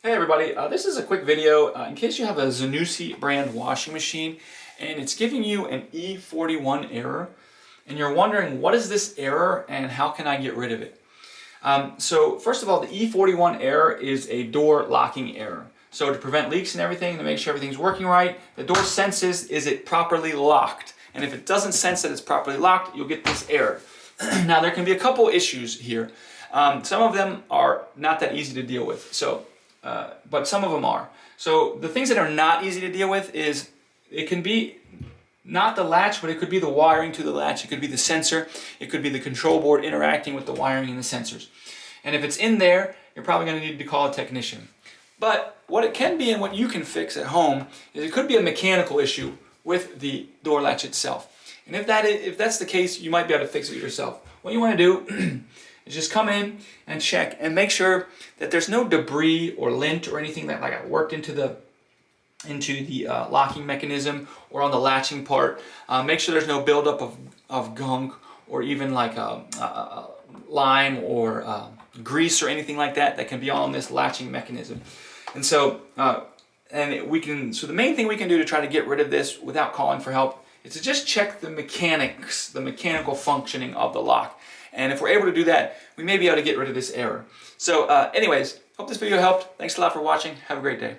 Hey everybody, this is a quick video in case you have a Zanussi brand washing machine and it's giving you an E41 error and you're wondering what is this error and how can I get rid of it. So first of all, the E41 error is a door locking error. So to prevent leaks and everything, to make sure everything's working right, the door senses is it properly locked, and if it doesn't sense that it's properly locked, you'll get this error. Now there can be a couple issues here. Some of them are not that easy to deal with. But some of them are. So the things that are not easy to deal with is it can be not the latch, but it could be the wiring to the latch. It could be the sensor. It could be the control board interacting with the wiring and the sensors. And if it's in there, you're probably going to need to call a technician. But what it can be and what you can fix at home is it could be a mechanical issue with the door latch itself. And if that's the case, you might be able to fix it yourself. What you want to do is just come in and check and make sure that there's no debris or lint or anything that got worked into the locking mechanism or on the latching part. Make sure there's no buildup of gunk or even like lime or grease or anything like that can be on this latching mechanism. And so so the main thing we can do to try to get rid of this without calling for help is to just check the mechanics, the mechanical functioning of the lock. And if we're able to do that, we may be able to get rid of this error. So anyways, hope this video helped. Thanks a lot for watching. Have a great day.